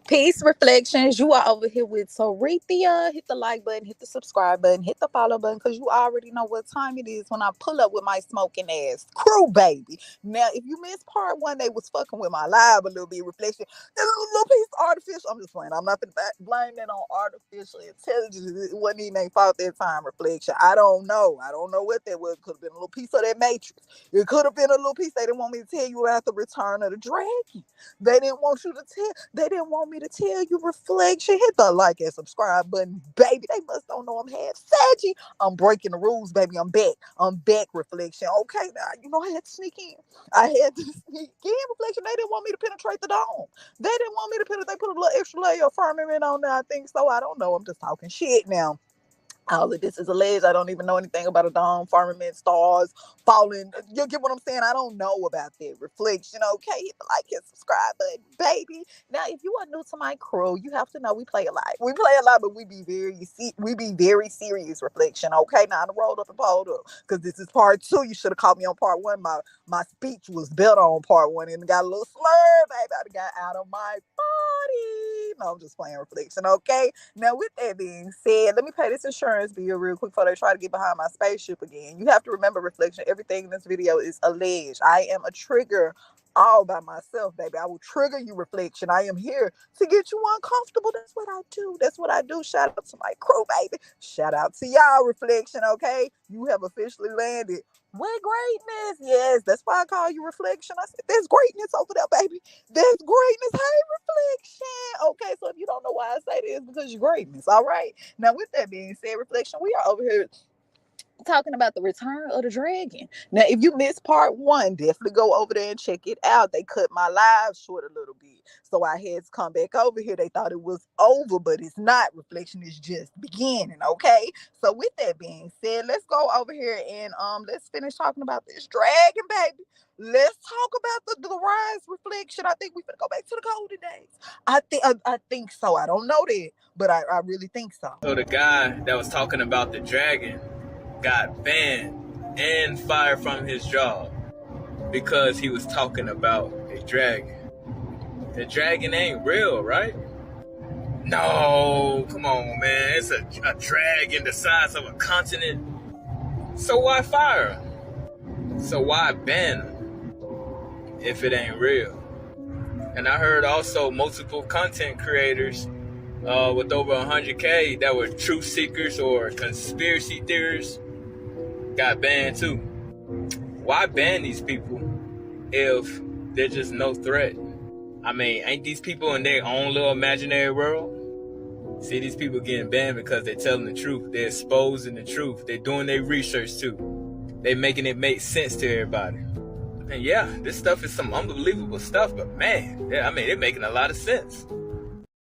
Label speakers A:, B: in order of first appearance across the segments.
A: Peace reflections. You are over here with Sorethia. Hit the like button, hit the subscribe button, hit the follow button, because you already know what time it is when I pull up with my smoking ass crew, baby. Now, if you missed part one, they was fucking with my live a little bit. Reflection, this little piece of artificial. I'm just playing. I'm not gonna blame that on artificial intelligence. It wasn't even their fault that time. Reflection. I don't know. I don't know what that was. It could have been a little piece of that matrix. It could have been a little piece they didn't want me to tell you about the return of the dragon. They didn't want you to tell. They didn't want me to tell you. Reflection. Hit the like and subscribe button, baby. They must don't know I'm half saggy. I'm breaking the rules, baby. I'm back. I'm back. Reflection. Okay, now you know I had to sneak in. I had to sneak in. Reflection. They didn't want me to penetrate the dome. They didn't want me to penetrate. They put a little extra layer of firmament on there. I think so. I don't know. I'm just talking shit now. All of this is alleged. I don't even know anything about a dome, firmament, stars, falling. You get what I'm saying? I don't know about that. Reflection, okay? Hit the like and subscribe button, baby. Now, if you are new to my crew, you have to know we play a lot. We play a lot, but we be very serious. Reflection, okay? Now, I rolled up and pulled up because this is part two. You should have caught me on part one. My speech was built on part one and got a little slur, baby. I got out of my body. No, I'm just playing. Reflection, okay? Now, with that being said, let me pay this insurance bill real quick before they try to get behind my spaceship again. You have to remember, reflection, everything in this video is alleged. I am a trigger all by myself, baby. I will trigger you, reflection. I am here to get you uncomfortable. That's what I do. That's what I do. Shout out to my crew, baby. Shout out to y'all, reflection, okay? You have officially landed with greatness. Yes, that's why I call you reflection. I said, there's greatness over there, baby. There's greatness. Hey, reflection. Okay, so if you don't know why I say this, because you're greatness. All right. Now, with that being said, reflection, we are over here talking about the return of the dragon. Now, if you missed part one, definitely go over there and check it out. They cut my live short a little bit, so I had to come back over here. They thought it was over, but it's not. Reflection is just beginning. Okay, so with that being said, let's go over here and let's finish talking about this dragon, baby. Let's talk about the rise. Reflection. I think we finna go back to the golden days. I think so. I don't know that, but I really think so.
B: So the guy that was talking about the dragon got banned and fired from his job because he was talking about a dragon. The dragon ain't real, right? No, come on, man. It's a dragon the size of a continent. So why fire him? So why ban him if it ain't real? And I heard also multiple content creators with over 100K that were truth seekers or conspiracy theorists got banned too. Why ban these people if they're just no threat? I mean, ain't these people in their own little imaginary world? See, these people getting banned because they're telling the truth. They're exposing the truth. They're doing their research too. They're making it make sense to everybody. And yeah, this stuff is some unbelievable stuff, but man, I mean, they're making a lot of sense.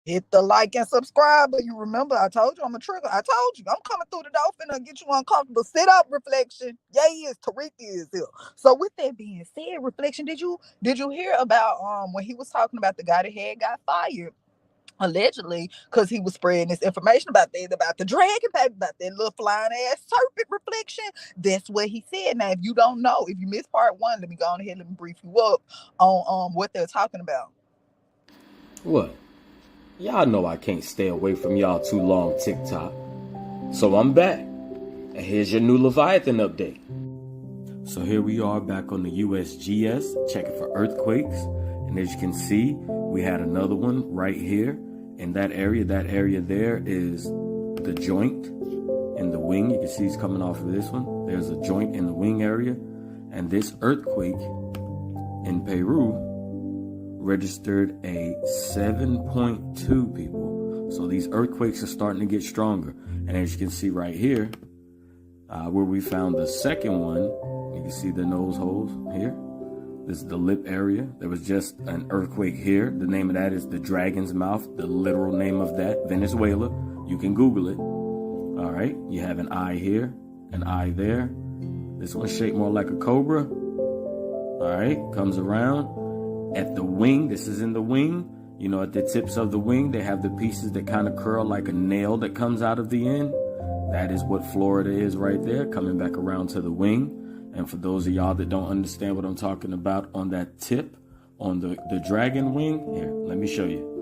A: Hit the like and subscribe. But you remember, I told you I'm a trigger. I told you I'm coming through the door finna get you uncomfortable. Sit up, reflection. Yes, Tariq is here. So with that being said, reflection, did you hear about when he was talking about the guy that had got fired? Allegedly, because he was spreading this information about the dragon, baby, about that little flying ass serpent. Reflection. That's what he said. Now, if you don't know, if you missed part one, let me go on ahead and brief you up on what they're talking about.
C: What? Y'all know I can't stay away from y'all too long, TikTok. So I'm back. And here's your new Leviathan update. So here we are back on the USGS, checking for earthquakes. And as you can see, we had another one right here in that area. That area there is the joint in the wing. You can see it's coming off of this one. There's a joint in the wing area. And this earthquake in Peru registered a 7.2, people. So these earthquakes are starting to get stronger. And as you can see right here, where we found the second one, you can see the nose holes here. This is the lip area. There was just an earthquake here. The name of that is the Dragon's Mouth, the literal name of that, Venezuela. You can Google it. All right, you have an eye here, an eye there. This one's shaped more like a cobra. All right, comes around. At the wing, this is in the wing, you know, at the tips of the wing, they have the pieces that kind of curl like a nail that comes out of the end. That is what Florida is right there, coming back around to the wing. And for those of y'all that don't understand what I'm talking about on that tip, on the dragon wing, here, let me show you.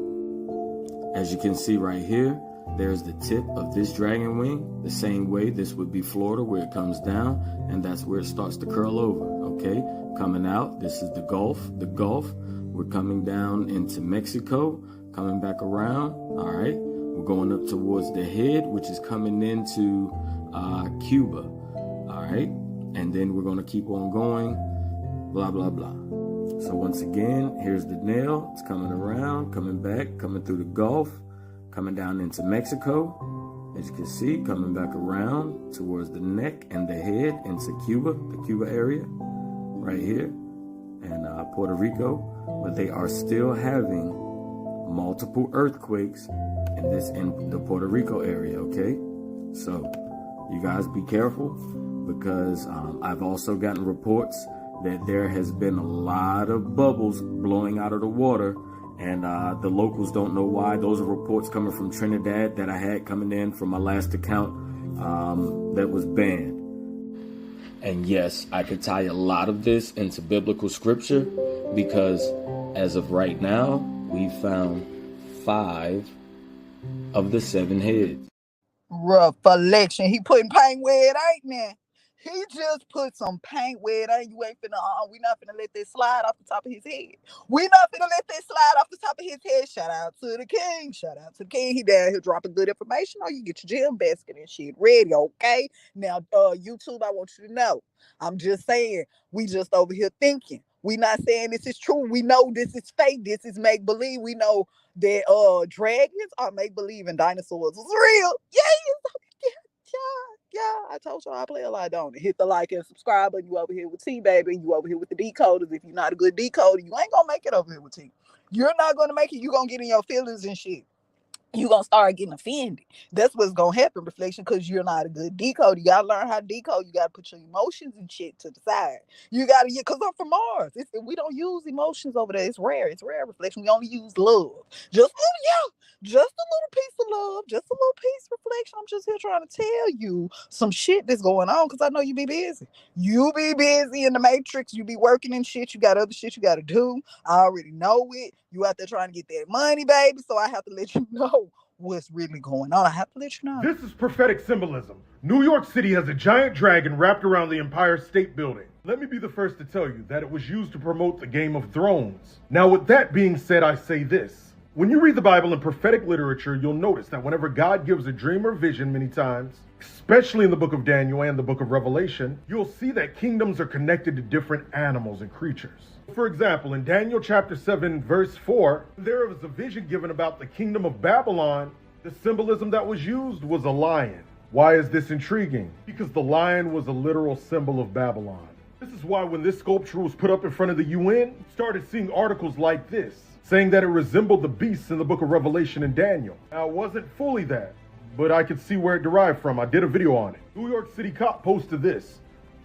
C: As you can see right here, there's the tip of this dragon wing. The same way this would be Florida, where it comes down, and that's where it starts to curl over, okay? Coming out, this is the Gulf. We're coming down into Mexico, coming back around, all right? We're going up towards the head, which is coming into Cuba, all right? And then we're gonna keep on going, blah, blah, blah. So once again, here's the nail. It's coming around, coming back, coming through the Gulf, coming down into Mexico. As you can see, coming back around towards the neck and the head into Cuba, the Cuba area, right here, and Puerto Rico. But they are still having multiple earthquakes in the Puerto Rico area, okay? So you guys be careful, because I've also gotten reports that there has been a lot of bubbles blowing out of the water, and the locals don't know why. Those are reports coming from Trinidad that I had coming in from my last account that was banned. And yes, I could tie a lot of this into biblical scripture, because as of right now, we found 5 of the 7 heads.
A: Reflection. He putting paint where it ain't, man. He just put some paint where it ain't. You ain't finna, we not finna let this slide off the top of his head. We not finna let this slide off the top of his head. Shout out to the king. Shout out to the king. He down here dropping good information. Oh, you get your gym basket and shit ready, okay? Now, YouTube, I want you to know. I'm just saying, we just over here thinking. We not saying this is true. We know this is fake. This is make-believe. We know that dragons are make-believe and dinosaurs is real. Yeah, I told y'all I play a lot, don't it? Hit the like and subscribe button. You over here with T, baby. You over here with the decoders. If you're not a good decoder, you ain't gonna make it over here with T. You're not gonna make it. You're gonna get in your feelings and shit. You're gonna start getting offended. That's what's gonna happen, Reflection, because you're not a good decoder. You gotta learn how to decode. You gotta put your emotions and shit to the side. You gotta, because I'm from Mars. We don't use emotions over there. It's rare, Reflection. We only use love. Just a little piece of love, just a little piece, Reflection. I'm just here trying to tell you some shit that's going on, because I know you be busy. You be busy in the matrix. You be working and shit. You got other shit you gotta do. I already know it. You out there trying to get that money, baby. So I have to let you know what's really going on. I have to let you know.
D: This is prophetic symbolism. New York City has a giant dragon wrapped around the Empire State Building. Let me be the first to tell you that it was used to promote the Game of Thrones. Now, with that being said, I say this. When you read the Bible in prophetic literature, you'll notice that whenever God gives a dream or vision many times, especially in the book of Daniel and the book of Revelation, you'll see that kingdoms are connected to different animals and creatures. For example, in Daniel chapter 7, verse 4, there was a vision given about the kingdom of Babylon. The symbolism that was used was a lion. Why is this intriguing? Because the lion was a literal symbol of Babylon. This is why when this sculpture was put up in front of the UN, you started seeing articles like this, saying that it resembled the beasts in the book of Revelation and Daniel. Now, it wasn't fully that, but I could see where it derived from. I did a video on it. New York City cop posted this.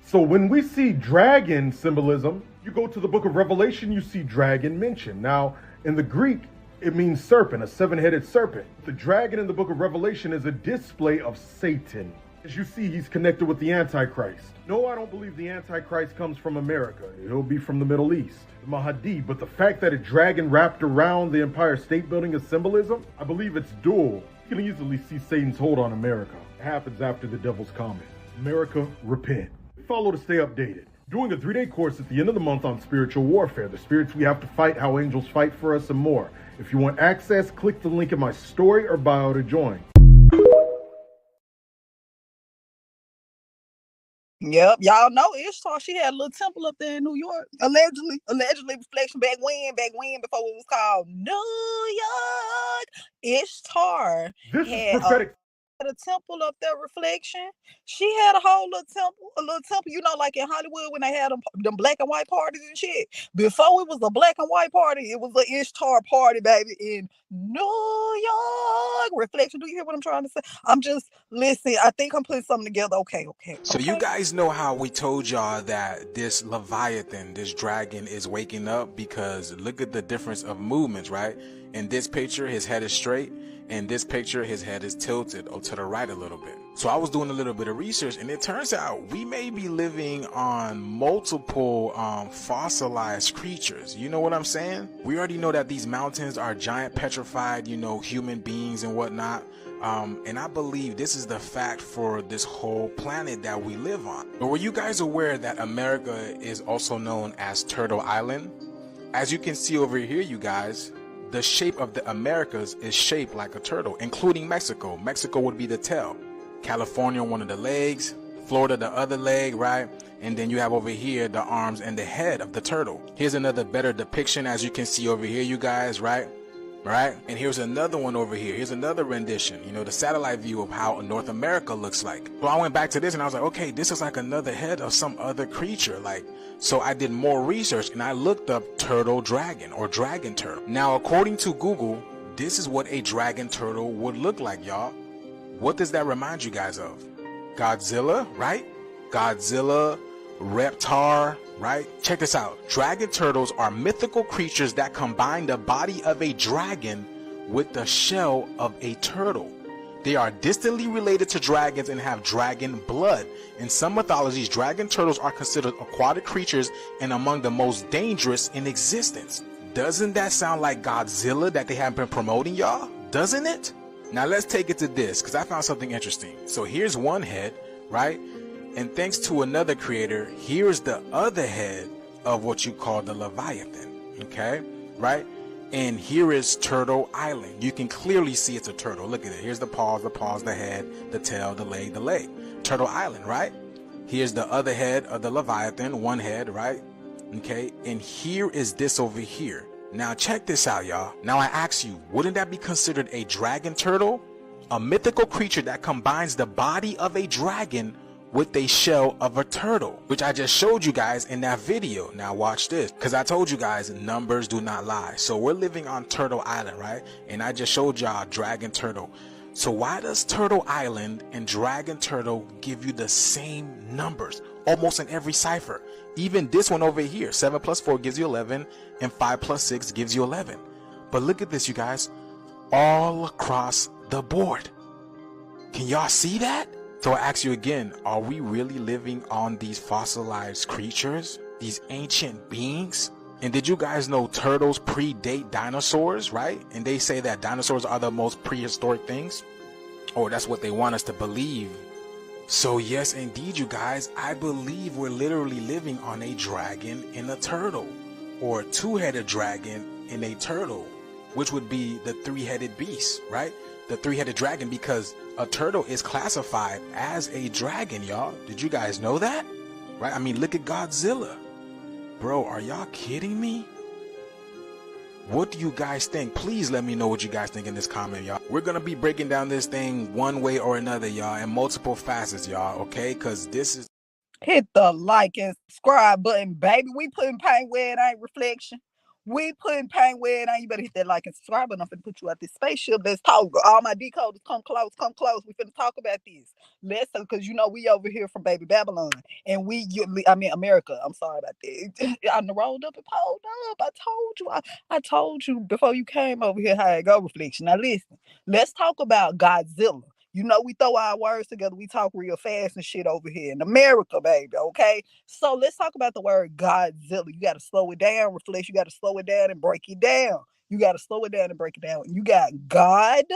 D: So when we see dragon symbolism, you go to the book of Revelation, you see dragon mentioned. Now, in the Greek, it means serpent, a 7-headed serpent. The dragon in the book of Revelation is a display of Satan. As you see, he's connected with the Antichrist. No, I don't believe the Antichrist comes from America. He'll be from the Middle East, the Mahdi. But the fact that a dragon wrapped around the Empire State Building is symbolism, I believe it's dual. You can easily see Satan's hold on America. It happens after the devil's comment. America, repent. Follow to stay updated. Doing a 3-day course at the end of the month on spiritual warfare, the spirits we have to fight, how angels fight for us, and more. If you want access, click the link in my story or bio to join.
A: Yep, y'all know Ishtar. She had a little temple up there in New York. Allegedly, Reflection back when, before it was called New York. Ishtar
D: This
A: had
D: is prophetic.
A: A temple up there, Reflection. She had a whole little temple, you know, like in Hollywood when they had them black and white parties and shit. Before it was a black and white party, it was an Ishtar party, baby, in New York. Reflection, do you hear what I'm trying to say? I'm just listening. I think I'm putting something together. Okay.
E: So you guys know how we told y'all that this Leviathan, this dragon, is waking up, because look at the difference of movements, right? In this picture, his head is straight. In this picture, his head is tilted or to the right a little bit. So I was doing a little bit of research, and it turns out we may be living on multiple fossilized creatures. You know what I'm saying? We already know that these mountains are giant petrified, human beings and whatnot. And I believe this is the fact for this whole planet that we live on. But were you guys aware that America is also known as Turtle Island? As you can see over here, you guys, the shape of the Americas is shaped like a turtle, including Mexico. Mexico would be the tail. California, one of the legs. Florida, the other leg, right? And then you have over here the arms and the head of the turtle. Here's another better depiction, as you can see over here, you guys, right? And here's another one over here. Here's another rendition, the satellite view of how North America looks like. So I went back to this and I was like, okay, this is like another head of some other creature. So I did more research and I looked up turtle dragon or dragon turtle. Now, according to Google, this is what a dragon turtle would look like, y'all. What does that remind you guys of? Godzilla, right? Godzilla, Reptar, right? Check this out. Dragon turtles are mythical creatures that combine the body of a dragon with the shell of a turtle. They are distantly related to dragons and have dragon blood. In some mythologies, dragon turtles are considered aquatic creatures and among the most dangerous in existence. Doesn't that sound like Godzilla that they have been promoting, y'all? Doesn't it? Now let's take it to this, because I found something interesting. So here's one head, right? And thanks to another creator, here's the other head of what you call the Leviathan, okay? Right? And here is Turtle Island. You can clearly see it's a turtle. Look at it. Here's the paws, the head, the tail, the leg. Turtle Island, right? Here's the other head of the Leviathan, one head, right? Okay, and here is this over here. Now check this out, y'all. Now I ask you, wouldn't that be considered a dragon turtle? A mythical creature that combines the body of a dragon with a shell of a turtle, which I just showed you guys in that video. Now watch this, because I told you guys numbers do not lie. So we're living on Turtle Island, right? And I just showed y'all dragon turtle. So why does Turtle Island and dragon turtle give you the same numbers almost in every cipher? Even this one over here, 7 plus 4 gives you 11 and 5 plus 6 gives you 11. But look at this, you guys, all across the board. Can y'all see that? So I ask you again, are we really living on these fossilized creatures, these ancient beings? And did you guys know turtles predate dinosaurs, right? And they say that dinosaurs are the most prehistoric things, or that's what they want us to believe. So yes, indeed, you guys, I believe we're literally living on a dragon and a turtle, or a two-headed dragon and a turtle, which would be the three-headed beast, right? The three-headed dragon, because a turtle is classified as a dragon, y'all. Did you guys know that? Right? I mean, look at Godzilla. Bro, are y'all kidding me? What do you guys think? Please let me know what you guys think in this comment, y'all. We're gonna be breaking down this thing one way or another, y'all, in multiple facets, y'all, okay? Because this is...
A: Hit the like and subscribe button, baby. We putting paint where it ain't reflection. We putting paint where it ain't. You better hit that like and subscribe button. I'm finna put you out this spaceship. Let's talk. All my decoders, come close, come close. We finna talk about this. Let's, because we over here from baby Babylon, and America. I'm sorry about that. I rolled up and pulled up. I told you before you came over here how it go, reflection. Now listen, let's talk about Godzilla. We throw our words together. We talk real fast and shit over here in America, baby, okay? So let's talk about the word Godzilla. You got to slow it down, reflect. You got to slow it down and break it down. You got to slow it down and break it down. You got Godzilla.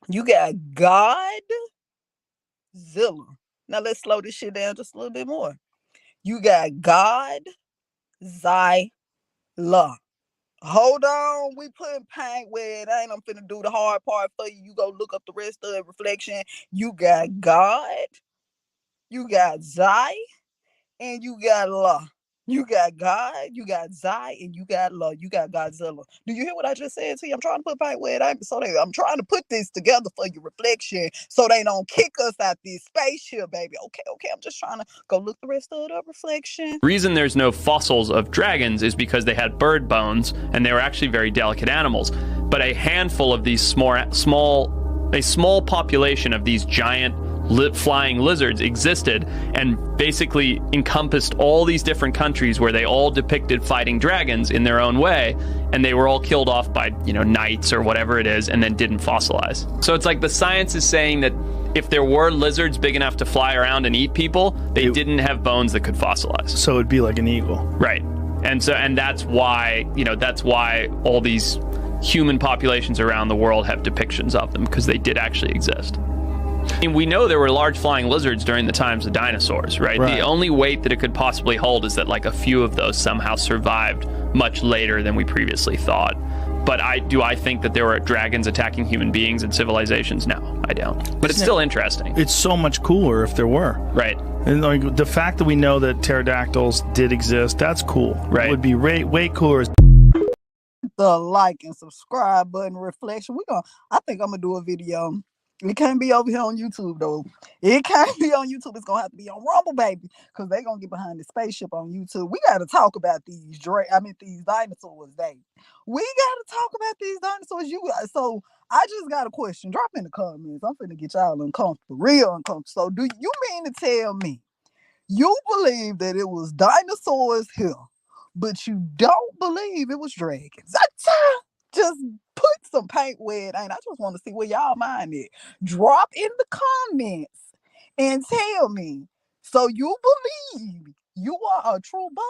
A: You got Godzilla. Now let's slow this shit down just a little bit more. You got Godzilla. Hold on, we putting paint where it ain't. I'm finna do the hard part for you. You go look up the rest of the reflection. You got God, you got Zai, and you got La. You got God, you got Zai, and you got La. You got Godzilla. Do you hear what I just said to you? I'm trying to put paint where it ain't. I'm trying to put this together for your reflection so they don't kick us out this spaceship, baby. Okay. I'm just trying to go look the rest of the reflection.
F: The reason there's no fossils of dragons is because they had bird bones and they were actually very delicate animals. But a handful of these small population of these giant flying lizards existed and basically encompassed all these different countries where they all depicted fighting dragons in their own way, and they were all killed off by, knights or whatever it is, and then didn't fossilize. So it's like the science is saying that if there were lizards big enough to fly around and eat people, they didn't have bones that could fossilize.
G: So it'd be like an eagle.
F: Right. And that's why, that's why all these human populations around the world have depictions of them, because they did actually exist. And we know there were large flying lizards during the times of dinosaurs, right? The only weight that it could possibly hold is that like a few of those somehow survived much later than we previously thought. But do I think that there were dragons attacking human beings and civilizations? No, I don't. But it's still interesting.
G: It's so much cooler if there were.
F: Right.
G: And like the fact that we know that pterodactyls did exist, that's cool.
F: Right.
G: It would be way cooler.
A: The like and subscribe button, reflection. I think I'm gonna do a video. It can't be over here on YouTube though. It can't be on YouTube. It's gonna have to be on Rumble, baby, because they're gonna get behind the spaceship on YouTube. We gotta talk about these dinosaurs, Dave. We gotta talk about these dinosaurs. So I just got a question. Drop in the comments. I'm finna get y'all uncomfortable, real uncomfortable. So do you mean to tell me you believe that it was dinosaurs here, but you don't believe it was dragons? Just put some paint where it ain't. I just want to see where y'all mind is. Drop in the comments and tell me. So you believe you are a true believer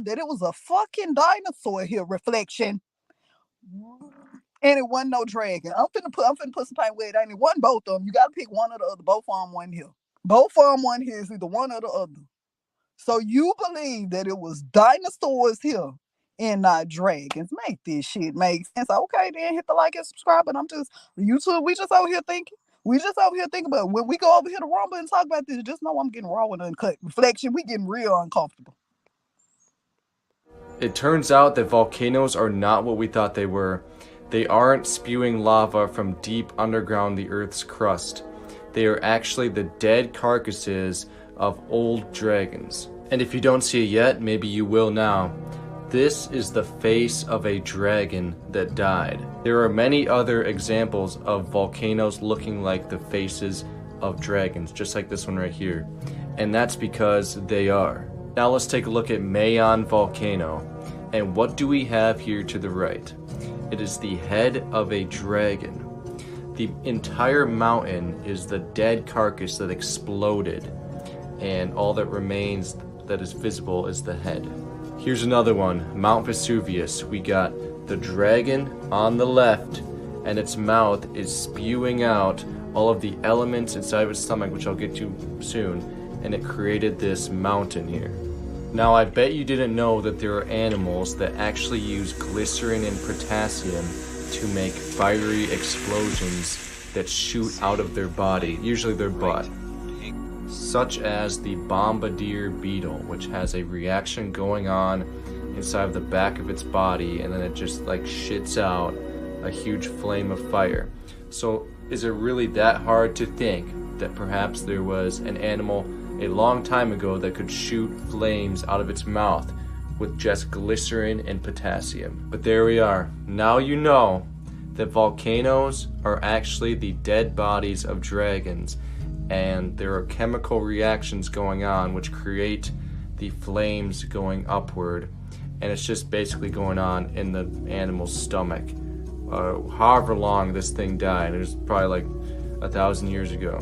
A: that it was a fucking dinosaur here, reflection. And it wasn't no dragon. I'm finna put some paint where it ain't. It wasn't both of them. You gotta pick one or the other. Both of them one here. Both of them one here is either one or the other. So you believe that it was dinosaurs here and not dragons. Make this shit make sense. Okay, then hit the like and subscribe. But YouTube, we just over here thinking. But when we go over here to Rumble and talk about this, just know I'm getting raw and uncut. Reflection, we getting real uncomfortable.
C: It turns out that volcanoes are not what we thought they were. They aren't spewing lava from deep underground the Earth's crust. They are actually the dead carcasses of old dragons. And if you don't see it yet, maybe you will now. This is the face of a dragon that died. There are many other examples of volcanoes looking like the faces of dragons, just like this one right here. And that's because they are. Now let's take a look at Mayon Volcano. And what do we have here to the right? It is the head of a dragon. The entire mountain is the dead carcass that exploded, and all that remains that is visible is the head. Here's another one, Mount Vesuvius. We got the dragon on the left, and its mouth is spewing out all of the elements inside of its stomach, which I'll get to soon, and it created this mountain here. Now, I bet you didn't know that there are animals that actually use glycerin and potassium to make fiery explosions that shoot out of their body, usually their butt. Such as the bombardier beetle, which has a reaction going on inside of the back of its body, and then it just like shits out a huge flame of fire. So is it really that hard to think that perhaps there was an animal a long time ago that could shoot flames out of its mouth with just glycerin and potassium? But there we are. Now you know that volcanoes are actually the dead bodies of dragons, and there are chemical reactions going on which create the flames going upward, and it's just basically going on in the animal's stomach. However long this thing died, it was probably like 1,000 years ago.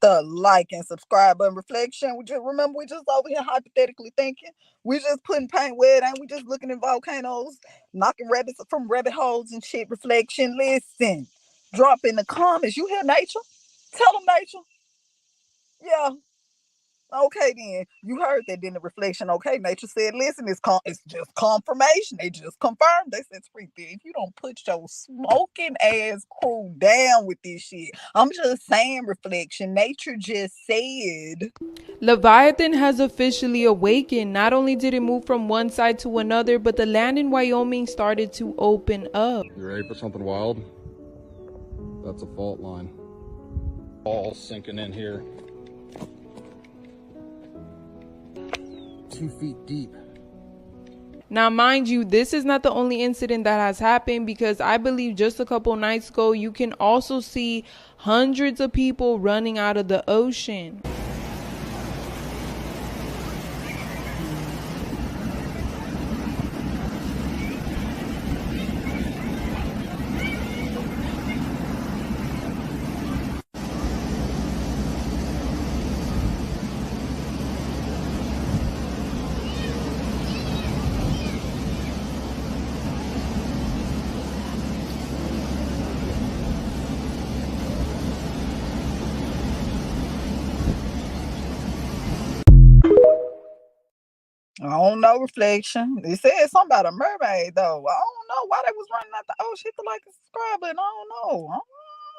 A: The like and subscribe button, reflection. We just over here hypothetically thinking. We just putting paint where it ain't. We just looking at volcanoes, knocking rabbits from rabbit holes and shit. Reflection. Listen, drop in the comments. You hear nature? Tell them nature. Yeah. Okay, then you heard that. Then the reflection. Okay, nature said, "Listen, it's just confirmation. They just confirmed. They said, "Freak there. If you don't put your smoking ass crew down with this shit, I'm just saying." Reflection. Nature just said.
H: Leviathan has officially awakened. Not only did it move from one side to another, but the land in Wyoming started to open up.
I: You ready for something wild? That's a fault line. All sinking in here. 2 feet deep.
H: Now, mind you, this is not the only incident that has happened, because I believe just a couple nights ago, you can also see hundreds of people running out of the ocean.
A: I don't know, Reflection. It said something about a mermaid, though. I don't know why they was running out the ocean. Hit the like and subscribe button. I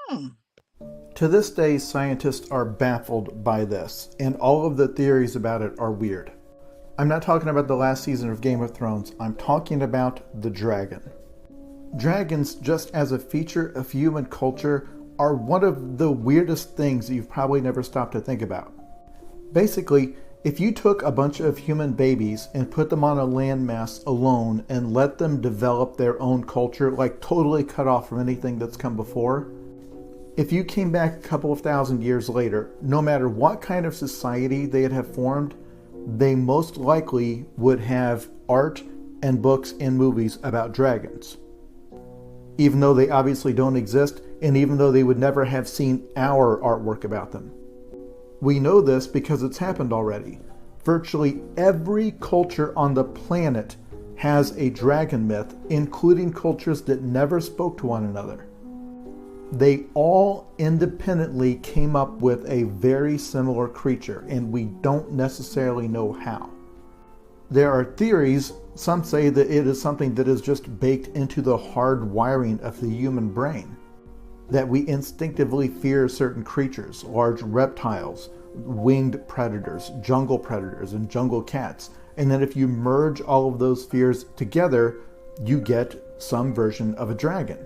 A: don't know.
J: To this day, scientists are baffled by this, and all of the theories about it are weird. I'm not talking about the last season of Game of Thrones. I'm talking about the dragon. Dragons, just as a feature of human culture, are one of the weirdest things that you've probably never stopped to think about. Basically, if you took a bunch of human babies and put them on a landmass alone and let them develop their own culture, like totally cut off from anything that's come before, if you came back a couple of thousand years later, no matter what kind of society they'd have formed, they most likely would have art and books and movies about dragons. Even though they obviously don't exist, and even though they would never have seen our artwork about them. We know this because it's happened already. Virtually every culture on the planet has a dragon myth, including cultures that never spoke to one another. They all independently came up with a very similar creature, and we don't necessarily know how. There are theories. Some say that it is something that is just baked into the hard wiring of the human brain, that we instinctively fear certain creatures, large reptiles, winged predators, and jungle cats. And then if you merge all of those fears together, you get some version of a dragon.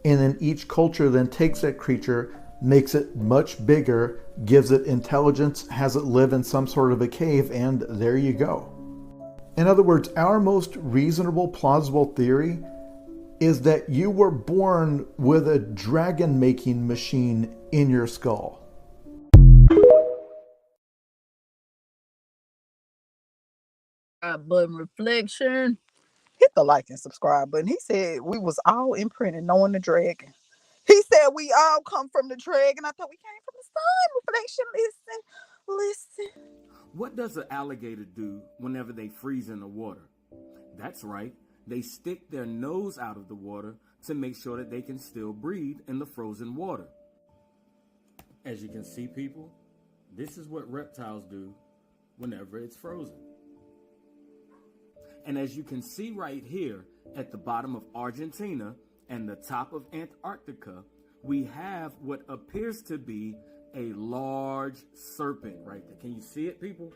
J: And then each culture then takes that creature, makes it much bigger, gives it intelligence, has it live in some sort of a cave, and there you go. In other words, our most reasonable, plausible theory is that you were born with a dragon-making machine in your skull.
A: Button Reflection. Hit the like and subscribe button. He said we was all imprinted knowing the dragon. He said we all come from the dragon. I thought we came from the sun. Reflection, listen.
C: What does an alligator do whenever they freeze in the water? That's right, they stick their nose out of the water to make sure that they can still breathe in the frozen water. As you can see, people, this is what reptiles do whenever it's frozen. And as you can see right here at the bottom of Argentina and the top of Antarctica, we have what appears to be a large serpent right there. Can you see it, people?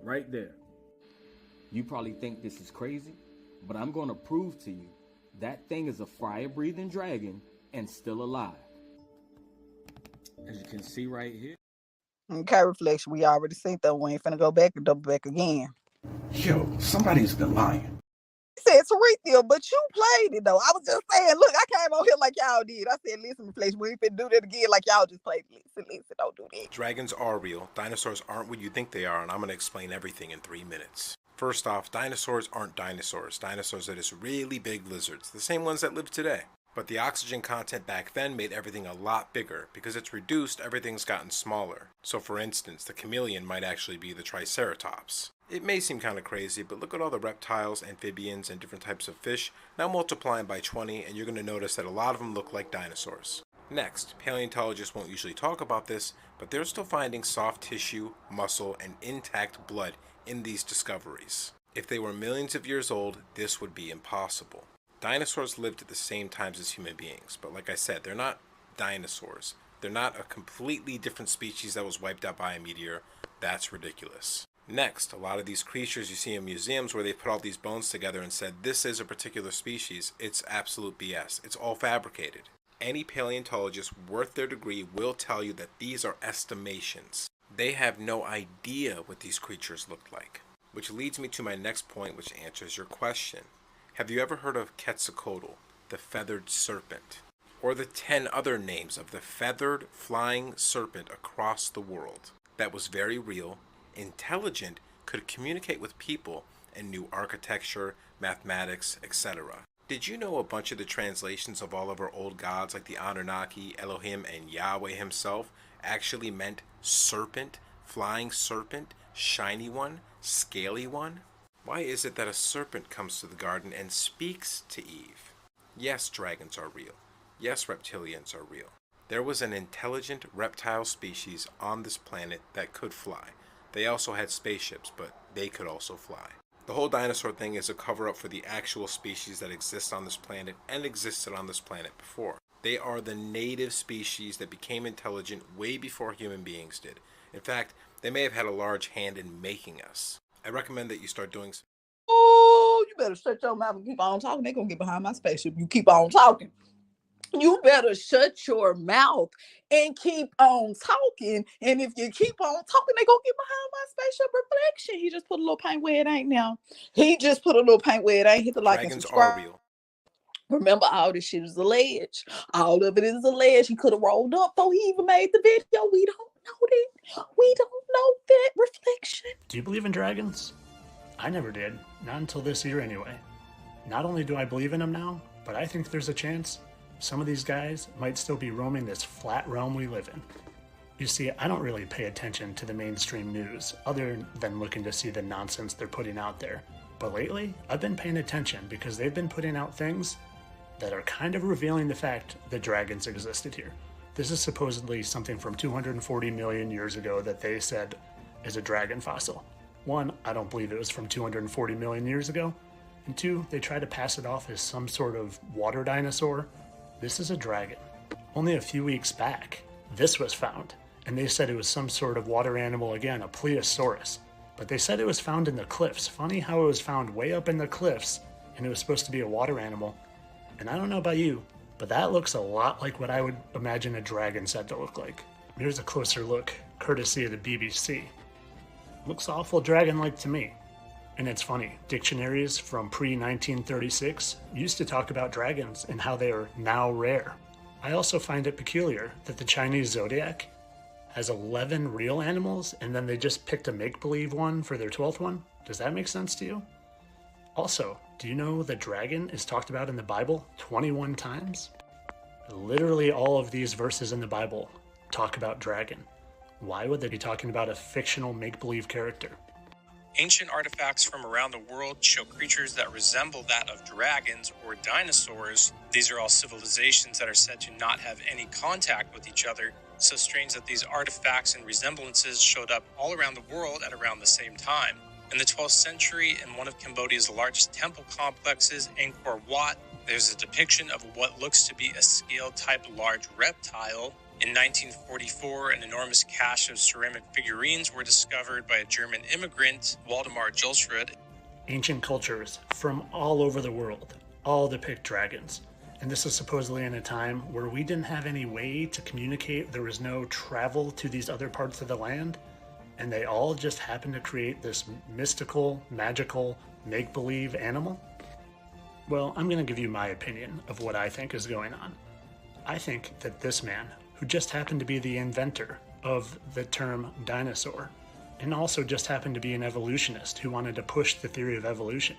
C: Right there. You probably think this is crazy, but I'm going to prove to you that thing is a fire-breathing dragon and still alive. As you can see right here.
A: Okay, Reflection, we already seen that. We ain't finna go back and double back again.
K: Yo, somebody's been lying.
A: He said Terethia, but you played it though. I was just saying, look, I came on here like y'all did. I said, listen, Reflection, we ain't finna do that again like y'all just played. Listen, don't do that.
L: Dragons are real. Dinosaurs aren't what you think they are, and I'm gonna explain everything in 3 minutes. First off, dinosaurs aren't dinosaurs. Dinosaurs are just really big lizards, the same ones that live today. But the oxygen content back then made everything a lot bigger. Because it's reduced, everything's gotten smaller. So for instance, the chameleon might actually be the Triceratops. It may seem kind of crazy, but look at all the reptiles, amphibians, and different types of fish. Now multiply them by 20, and you're going to notice that a lot of them look like dinosaurs. Next, paleontologists won't usually talk about this, but they're still finding soft tissue, muscle, and intact blood in these discoveries. If they were millions of years old, this would be impossible. Dinosaurs lived at the same times as human beings, but like I said, they're not dinosaurs. They're not a completely different species that was wiped out by a meteor. That's ridiculous. Next, a lot of these creatures you see in museums where they put all these bones together and said this is a particular species, it's absolute BS. It's all fabricated. Any paleontologist worth their degree will tell you that these are estimations. They have no idea what these creatures looked like. Which leads me to my next point, which answers your question. Have you ever heard of Quetzalcoatl, the feathered serpent? Or the 10 other names of the feathered flying serpent across the world that was very real, intelligent, could communicate with people, and knew architecture, mathematics, etc.? Did you know a bunch of the translations of all of our old gods like the Anunnaki, Elohim, and Yahweh himself actually meant serpent, flying serpent, shiny one, scaly one? Why is it that a serpent comes to the garden and speaks to Eve? Yes, dragons are real. Yes, reptilians are real. There was an intelligent reptile species on this planet that could fly. They also had spaceships, but they could also fly. The whole dinosaur thing is a cover-up for the actual species that exist on this planet and existed on this planet before. They are the native species that became intelligent way before human beings did. In fact, they may have had a large hand in making us. I recommend that you start doing so.
A: Oh, you better shut your mouth and keep on talking. They're going to get behind my spaceship. You keep on talking. You better shut your mouth and keep on talking. And if you keep on talking, they're going to get behind my spaceship reflection. He just put a little paint where it ain't now. He just put a little paint where it ain't. Hit the like and subscribe.
L: Dragons are real.
A: Remember, all this shit is alleged. All of it is alleged. He could have rolled up before he even made the video. We don't know that. We don't know that reflection.
M: Do you believe in dragons? I never did. Not until this year anyway. Not only do I believe in them now, but I think there's a chance some of these guys might still be roaming this flat realm we live in. You see, I don't really pay attention to the mainstream news other than looking to see the nonsense they're putting out there. But lately, I've been paying attention because they've been putting out things that are kind of revealing the fact that dragons existed here. This is supposedly something from 240 million years ago that they said is a dragon fossil. One, I don't believe it was from 240 million years ago. And two, they try to pass it off as some sort of water dinosaur. This is a dragon. Only a few weeks back, this was found, and they said it was some sort of water animal again, a plesiosaurus. But they said it was found in the cliffs. Funny how it was found way up in the cliffs, and it was supposed to be a water animal. And I don't know about you, but that looks a lot like what I would imagine a dragon said to look like. Here's a closer look, courtesy of the BBC. Looks awful dragon-like to me. And it's funny, dictionaries from pre-1936 used to talk about dragons and how they are now rare. I also find it peculiar that the Chinese zodiac has 11 real animals and then they just picked a make-believe one for their 12th one. Does that make sense to you? Also, do you know the dragon is talked about in the Bible 21 times? Literally all of these verses in the Bible talk about dragon. Why would they be talking about a fictional make-believe character?
N: Ancient artifacts from around the world show creatures that resemble that of dragons or dinosaurs. These are all civilizations that are said to not have any contact with each other. So strange that these artifacts and resemblances showed up all around the world at around the same time. In the 12th century, in one of Cambodia's largest temple complexes, Angkor Wat, there's a depiction of what looks to be a scale-type large reptile. In 1944, an enormous cache of ceramic figurines were discovered by a German immigrant, Waldemar Julsrud.
M: Ancient cultures from all over the world all depict dragons. And this is supposedly in a time where we didn't have any way to communicate. There was no travel to these other parts of the land. And they all just happened to create this mystical, magical, make-believe animal. Well, I'm going to give you my opinion of what I think is going on. I think that this man, who just happened to be the inventor of the term dinosaur, and also just happened to be an evolutionist who wanted to push the theory of evolution.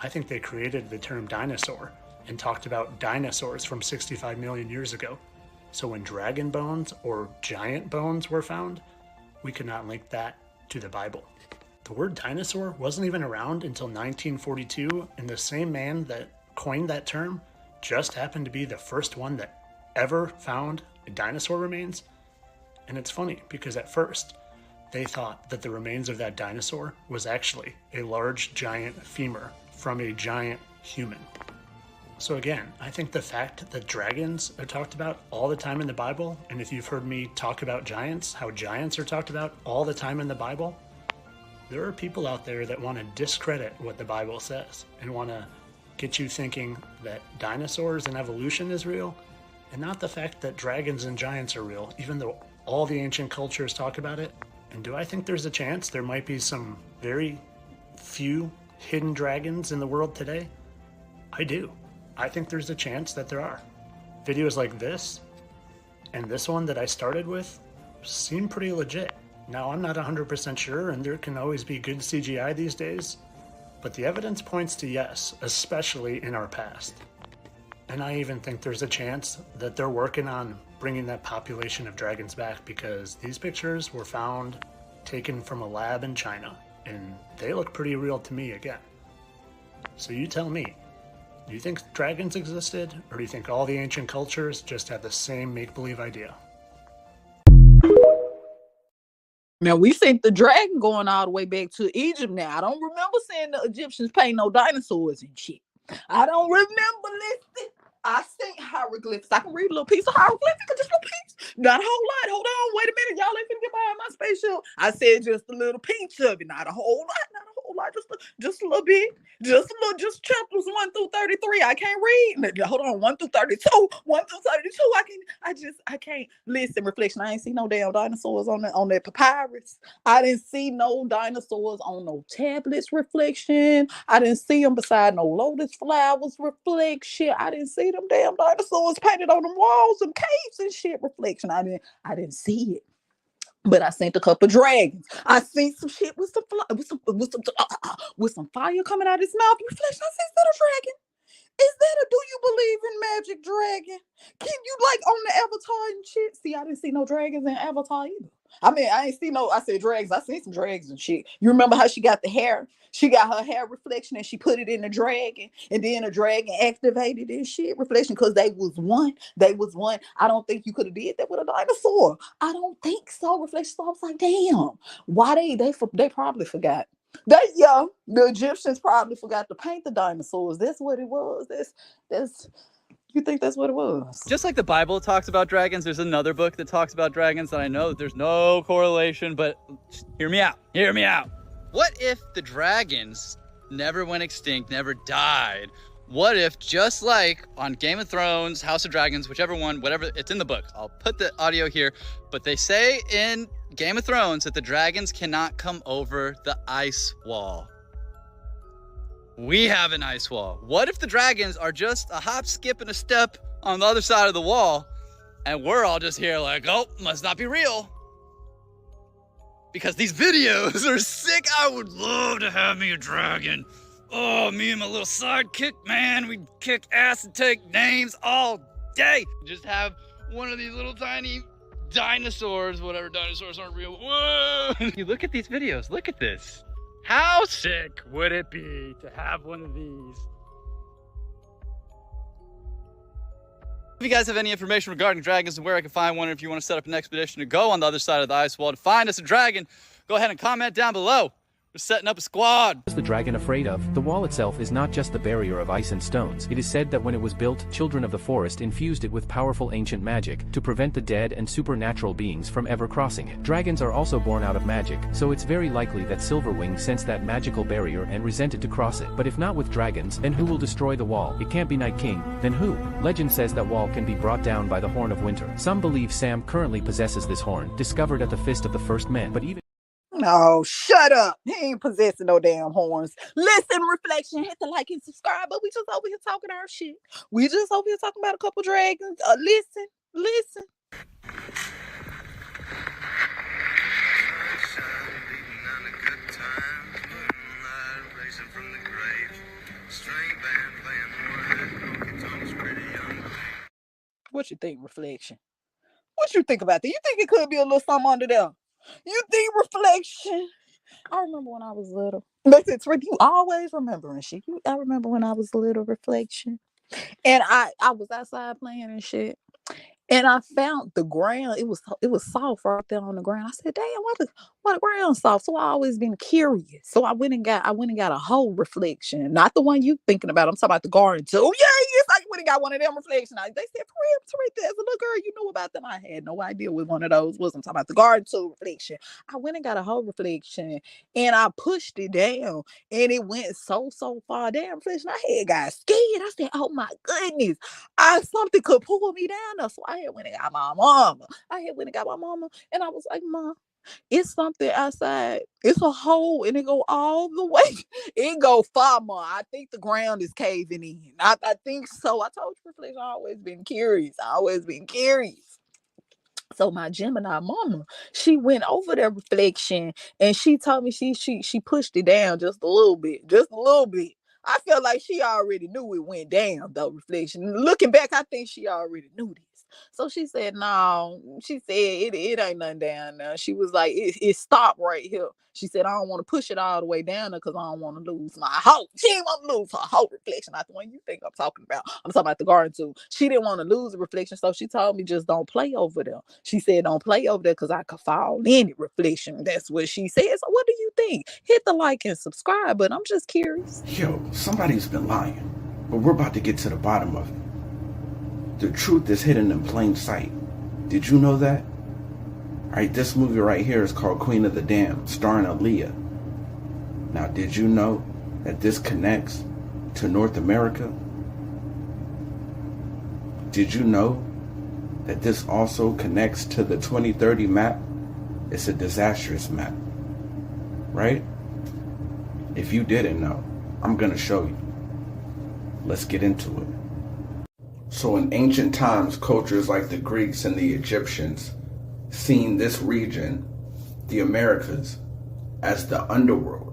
M: I think they created the term dinosaur and talked about dinosaurs from 65 million years ago. So when dragon bones or giant bones were found, we could not link that to the Bible. The word dinosaur wasn't even around until 1942, and the same man that coined that term just happened to be the first one that ever found dinosaur remains. And it's funny because at first they thought that the remains of that dinosaur was actually a large giant femur from a giant human. So again, I think the fact that dragons are talked about all the time in the Bible, and if you've heard me talk about giants, how giants are talked about all the time in the Bible, there are people out there that want to discredit what the Bible says and want to get you thinking that dinosaurs and evolution is real, and not the fact that dragons and giants are real, even though all the ancient cultures talk about it. And do I think there's a chance there might be some very few hidden dragons in the world today? I do. I think there's a chance that there are. Videos like this and this one that I started with seem pretty legit. Now, I'm not 100% sure, and there can always be good CGI these days, but the evidence points to yes, especially in our past. And I even think there's a chance that they're working on bringing that population of dragons back, because these pictures were found taken from a lab in China, and they look pretty real to me again. So you tell me, do you think dragons existed, or do you think all the ancient cultures just had the same make-believe idea?
A: Now, we think the dragon going all the way back to Egypt now. I don't remember seeing the Egyptians paint no dinosaurs and shit. I don't remember listening. I seen hieroglyphs. I can read a little piece of hieroglyphic, just a little piece. Not a whole lot. Hold on, wait a minute. Y'all ain't finna get behind my spaceship. I said just a little piece of it. Not a whole lot. Not a whole lot. Just a little bit. Just chapters 1 through 33. I can't read. Hold on, 1 through 32. 1 through 32. I can't listen. Reflection. I ain't see no damn dinosaurs on that papyrus. I didn't see no dinosaurs on no tablets. Reflection. I didn't see them beside no lotus flowers. Reflection. I didn't see them damn dinosaurs painted on them walls and caves and shit. Reflection. I didn't see it. But I seen a couple dragons. I seen some shit with some fire coming out of his mouth. Reflection. I said, is that a dragon? Is that a do you believe in magic dragon? Can you like on the Avatar and shit? See, I didn't see no dragons in Avatar either. I mean, I ain't see no, I said dragons. I seen some dragons and shit. You remember how she got the hair? She got her hair reflection and she put it in the dragon, and then the dragon activated and shit. Reflection, because they was one. I don't think you could have did that with a dinosaur. I don't think so. Reflection. So I was like, damn, why they probably forgot. The Egyptians probably forgot to paint the dinosaurs. That's what it was. That's you think that's what it was.
O: Just like the Bible talks about dragons, there's another book that talks about dragons, and I know that there's no correlation, but hear me out. What if the dragons never went extinct, never died? What if, just like on Game of Thrones, House of Dragons, whichever one, whatever, it's in the book. I'll put the audio here, but they say in Game of Thrones that the dragons cannot come over the ice wall. We have an ice wall. What if the dragons are just a hop, skip, and a step on the other side of the wall, and we're all just here like, oh, must not be real? Because these videos are sick. I would love to have me a dragon. Oh, me and my little sidekick, man, we'd kick ass and take names all day. Just have one of these little tiny dinosaurs, whatever, dinosaurs aren't real. Whoa! You look at these videos, look at this. How sick would it be to have one of these? If you guys have any information regarding dragons and where I can find one, or if you want to set up an expedition to go on the other side of the ice wall to find us a dragon, go ahead and comment down below. We're setting up a squad.
P: What is the dragon afraid of? The wall itself is not just the barrier of ice and stones. It is said that when it was built, children of the forest infused it with powerful ancient magic to prevent the dead and supernatural beings from ever crossing it. Dragons are also born out of magic, so it's very likely that Silverwing sensed that magical barrier and resented to cross it. But if not with dragons, then who will destroy the wall? It can't be Night King. Then who? Legend says that wall can be brought down by the Horn of Winter. Some believe Sam currently possesses this horn, discovered at the fist of the first man, but even
A: No, shut up. He ain't possessing no damn horns. Listen, Reflection, hit the like and subscribe, but we just over here talking our shit. We just over here talking about a couple dragons. Listen. What you think, Reflection? What you think about that? You think it could be a little something under there? You think, Reflection? I remember when I was little. That's it, you always remembering shit. I remember when I was little, Reflection. And I was outside playing and shit. And I found the ground. It was soft right there on the ground. I said, damn, why the ground soft? So I always been curious. So I went and got a whole Reflection. Not the one you thinking about. I'm talking about the garden too. Yeah, yes, I went and got one of them Reflection. They said, for real, it's right there. As a little girl, you knew about them. I had no idea what one of those was. I'm talking about the garden too Reflection. I went and got a whole Reflection and I pushed it down and it went so far down, Reflection. I had got scared. I said, oh my goodness, something could pull me down there. So I had went and got my mama. And I was like, Mom, It's something outside. It's a hole and it go all the way. It go far more. I think the ground is caving in. I think so. I told you, Reflection, I always been curious. So my Gemini mama, she went over the Reflection and she told me she pushed it down just a little bit. I feel like she already knew it went down though, Reflection. Looking back, I think she already knew this. So she said, no, she said it ain't nothing down there. She was like, it stopped right here. She said, I don't want to push it all the way down there because I don't want to lose my hope. She didn't want to lose her whole Reflection. Not the one you think I'm talking about. I'm talking about the garden too. She didn't want to lose the Reflection. So she told me just don't play over there. She said, don't play over there because I could fall in it, Reflection. That's what she said. So what do you think? Hit the like and subscribe, but I'm just curious.
K: Yo, somebody's been lying, but we're about to get to the bottom of it. The truth is hidden in plain sight. Did you know that? Alright, this movie right here is called Queen of the Damned, starring Aaliyah. Now, did you know that this connects to North America? Did you know that this also connects to the 2030 map? It's a disastrous map, right? If you didn't know, I'm gonna show you. Let's get into it. So in ancient times, cultures like the Greeks and the Egyptians seen this region, the Americas, as the underworld.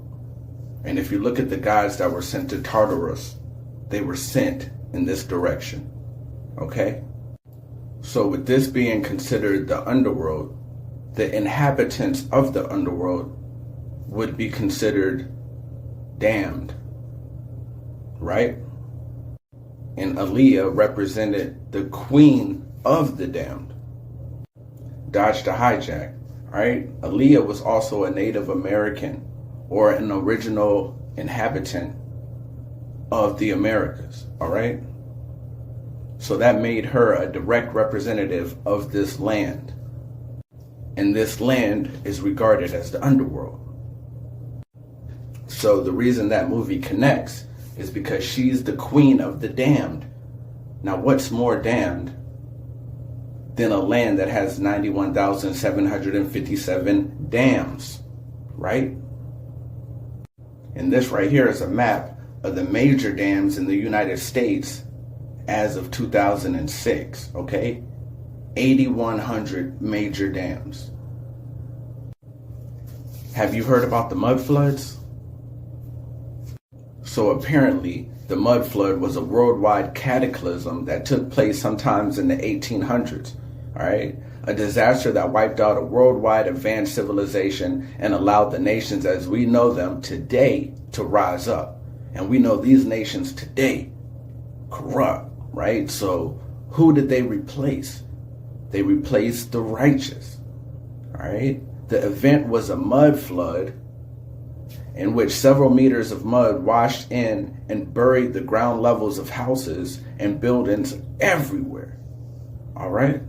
K: And if you look at the guys that were sent to Tartarus, they were sent in this direction, okay? So with this being considered the underworld, the inhabitants of the underworld would be considered damned, right? And Aaliyah represented the queen of the damned. Dodge the hijack, right? Aaliyah was also a Native American or an original inhabitant of the Americas, all right? So that made her a direct representative of this land. And this land is regarded as the underworld. So the reason that movie connects is because she's the queen of the damned. Now, what's more damned than a land that has 91,757 dams, right? And this right here is a map of the major dams in the United States as of 2006, okay? 8,100 major dams. Have you heard about the mud floods? So apparently, the mud flood was a worldwide cataclysm that took place sometimes in the 1800s, all right? A disaster that wiped out a worldwide advanced civilization and allowed the nations as we know them today to rise up. And we know these nations today corrupt, right? So who did they replace? They replaced the righteous, all right? The event was a mud flood in which several meters of mud washed in and buried the ground levels of houses and buildings everywhere, all right?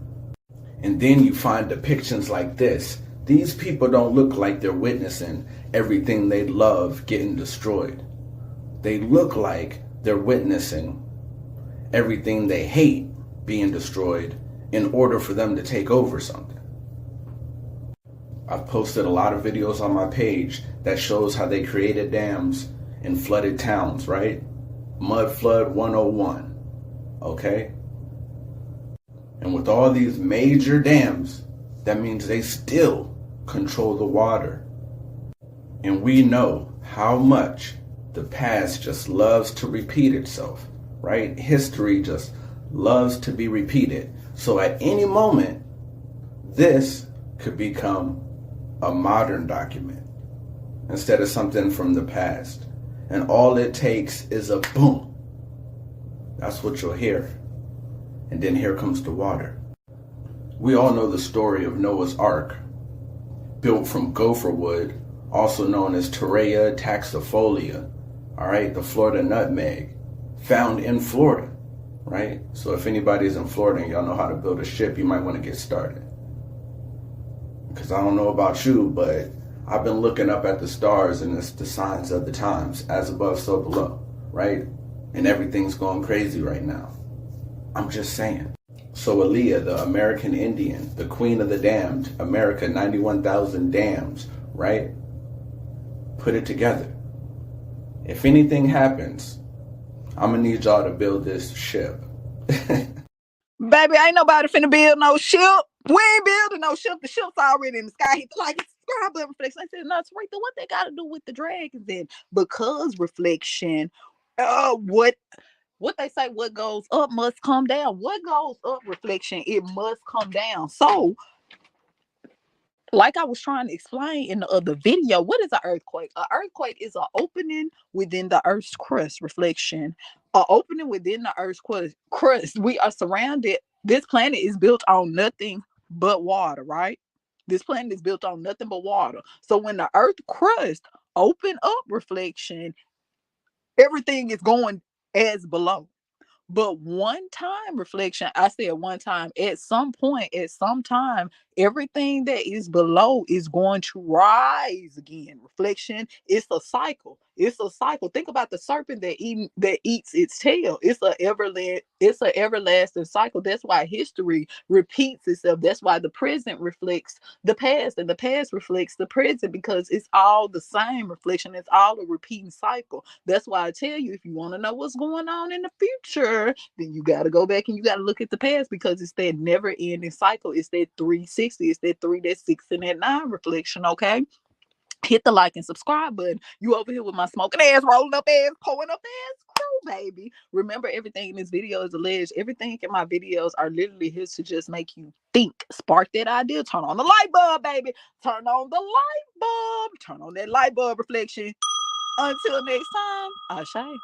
K: And then you find depictions like this. These people don't look like they're witnessing everything they love getting destroyed. They look like they're witnessing everything they hate being destroyed in order for them to take over something. I've posted a lot of videos on my page that shows how they created dams in flooded towns, right? Mud Flood 101, okay? And with all these major dams, that means they still control the water. And we know how much the past just loves to repeat itself, right? History just loves to be repeated. So at any moment, this could become a modern document instead of something from the past. And all it takes is a boom. That's what you'll hear. And then here comes the water. We all know the story of Noah's Ark, built from gopher wood, also known as Torreya taxifolia, all right, the Florida nutmeg, found in Florida, right? So if anybody's in Florida and y'all know how to build a ship, you might want to get started. Because I don't know about you, but I've been looking up at the stars and it's the signs of the times, as above, so below, right? And everything's going crazy right now. I'm just saying. So Aaliyah, the American Indian, the queen of the damned, America, 91,000 dams, right? Put it together. If anything happens, I'm gonna need y'all to build this ship.
A: Baby, ain't nobody finna build no ship. We ain't building no ship. The ship's already in the sky. Hit the like, subscribe button, Reflection. I said, no, Sarita, what they got to do with the dragons then? Because Reflection, what they say, what goes up must come down. What goes up, Reflection, it must come down. So, like I was trying to explain in the other video, what is an earthquake? An earthquake is an opening within the Earth's crust, Reflection. An opening within the Earth's crust. We are surrounded. This planet is built on nothing but water, right? This planet is built on nothing but water. So when the Earth crust open up, Reflection, everything is going as below. But one time, Reflection, I said one time, at some point, at some time, everything that is below is going to rise again. Reflection, it's a cycle. It's a cycle. Think about the serpent that eats its tail. It's an everlasting cycle. That's why history repeats itself. That's why the present reflects the past, and the past reflects the present, because it's all the same, Reflection. It's all a repeating cycle. That's why I tell you, if you want to know what's going on in the future, then you got to go back and you got to look at the past, because it's that never ending cycle. It's that 360. It's that 3, that 6, and that 9, Reflection. Okay. Hit the like and subscribe button. You over here with my smoking ass, rolling up ass, pulling up ass crew, baby. Remember, everything in this video is alleged. Everything in my videos are literally here to just make you think. Spark that idea. Turn on the light bulb, baby. Turn on the light bulb. Turn on that light bulb, Reflection. Until next time, Ashay.